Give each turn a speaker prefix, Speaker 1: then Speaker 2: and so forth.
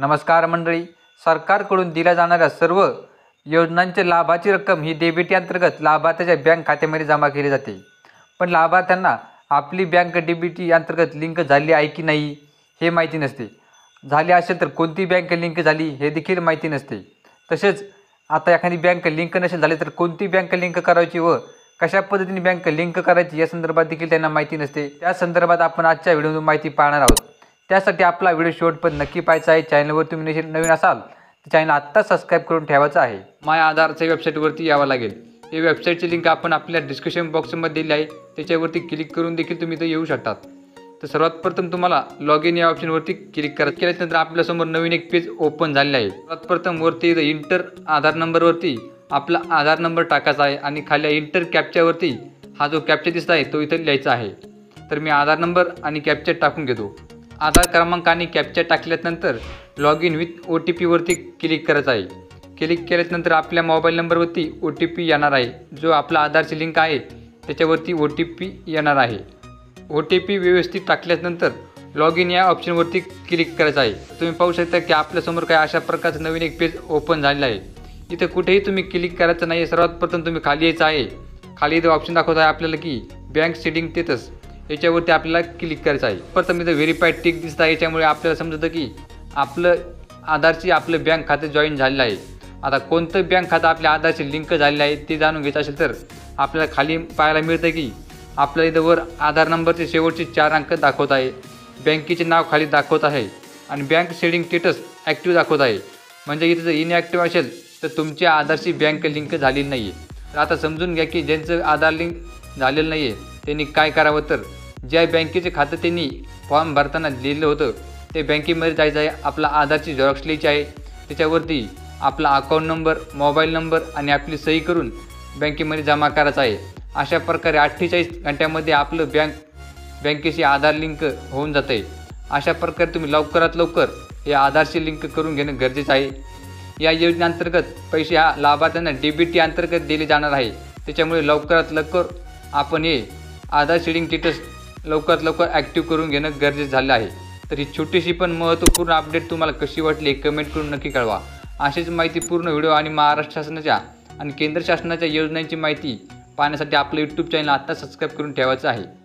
Speaker 1: नमस्कार मंडळी, सरकारकडून दिल्या जाणाऱ्या सर्व योजनांच्या लाभाची रक्कम ही डीबीटी अंतर्गत लाभार्थ्याच्या बँक खात्यामध्ये जमा केली जाते। पण लाभार्थ्यांना आपली बँक डीबीटी अंतर्गत लिंक झाली आहे की नाही हे माहिती नसते। झाली असेल तर कोणती बँक लिंक झाली हे देखील माहिती नसते। तसेच आता एखादी बँक लिंक नसेल झाली तर कोणती बँक लिंक करायची व कशा पद्धतीने बँक लिंक करायची या संदर्भात देखील त्यांना माहिती नसते। त्या संदर्भात आपण आजच्या व्हिडिओमध्ये माहिती पाहणार आहोत। त्यासाठी आपला व्हिडिओ शेवटपर्यंत नक्की पाहायचा आहे। चॅनलवर तुम्ही नवीन असाल तर चॅनल आत्ता सबस्क्राईब करून ठेवायचं आहे। माय आधारच्या वेबसाईटवरती यावं लागेल। ही वेबसाईटची लिंक आपण आपल्या डिस्क्रिप्शन बॉक्समध्ये दिली आहे, त्याच्यावरती क्लिक करून देखील तुम्ही इथे येऊ शकतात। तर सर्वात प्रथम तुम्हाला लॉग इन या ऑप्शनवरती क्लिक केल्यानंतर आपल्यासमोर नवीन एक पेज ओपन झालेलं आहे। सर्वात प्रथम वरती इंटर आधार नंबरवरती आपला आधार नंबर टाकायचा आहे आणि खाली इंटर कॅप्चावरती हा जो कॅप्चा दिसत आहे तो इथे लिहायचा आहे। तर मी आधार नंबर आणि कॅप्चा टाकून घेतो। आधार क्रमांक आणि कॅप्चा टाकल्यानंतर लॉग इन विथ OTP वरती क्लिक करायचं आहे। क्लिक केल्यानंतर आपल्या मोबाईल नंबरवरती OTP येणार आहे, जो आपला आधारची लिंक आहे त्याच्यावरती OTP येणार आहे। OTP व्यवस्थित टाकल्यानंतर लॉग इन या ऑप्शनवरती क्लिक करायचं आहे। तुम्ही पाहू शकता की आपल्यासमोर काय अशा प्रकारचं नवीन एक पेज ओपन झालेलं आहे। इथे कुठेही तुम्ही क्लिक करायचं नाही। सर्वात प्रथम तुम्ही खाली यायचं आहे। खाली इथे ऑप्शन दाखवत आहे आपल्याला की बँक सेटिंग स्टेटस, याच्यावरती आपल्याला क्लिक करायचं आहे। प्रथम इथं व्हेरीफाईड टिक दिसत आहे, याच्यामुळे आपल्याला समजतं की आपलं आधारची आपलं बँक खाते जॉईन झालेलं आहे। आता कोणतं बँक खातं आपल्या आधारची लिंक झालेलं आहे ते जाणून घ्यायचं असेल तर आपल्याला खाली पाहायला मिळतं की आपल्या इथं वर आधार नंबरचे शेवटचे 4 अंक दाखवत आहे, बँकेचे नाव खाली दाखवत आहे आणि बँक सेटिंग स्टेटस ॲक्टिव्ह दाखवत आहे। म्हणजे इथं जर इनॲक्टिव्ह असेल तर तुमच्या आधारची बँक लिंक झालेली नाही आहे। तर आता समजून घ्या की ज्यांचं आधार लिंक झालेलं नाही आहे त्यांनी काय करावं, तर ज्या बँकेचे खातं त्यांनी फॉर्म भरताना लिहिलं होतं ते बँकेमध्ये जायचं आहे। आपला आधारची झेरॉक्स लिहायची आहे, त्याच्यावरती आपला अकाउंट नंबर, मोबाईल नंबर आणि आपली सही करून बँकेमध्ये जमा करायचा आहे। अशा प्रकारे 48 घंट्यामध्ये आपलं बँकेशी आधार लिंक होऊन जातं आहे। अशा प्रकारे तुम्ही लवकरात लवकर हे आधारशी लिंक करून घेणं गरजेचं आहे। या योजनेअंतर्गत पैसे हा लाभार्थ्यांना डीबीटी अंतर्गत दिले जाणार आहे, त्याच्यामुळे लवकरात लवकर आपण हे आधार सेटिंग स्टेटस लवकरात लवकर ॲक्टिव्ह करून घेणं गरजेचं झालं आहे। तर ही छोटीशी पण महत्त्वपूर्ण अपडेट तुम्हाला कशी वाटली हे कमेंट करून नक्की कळवा। अशीच माहिती पूर्ण व्हिडिओ आणि महाराष्ट्र शासनाच्या आणि केंद्र शासनाच्या योजनांची माहिती पाहण्यासाठी आपलं यूट्यूब चॅनल आत्ता सबस्क्राईब करून ठेवायचं आहे।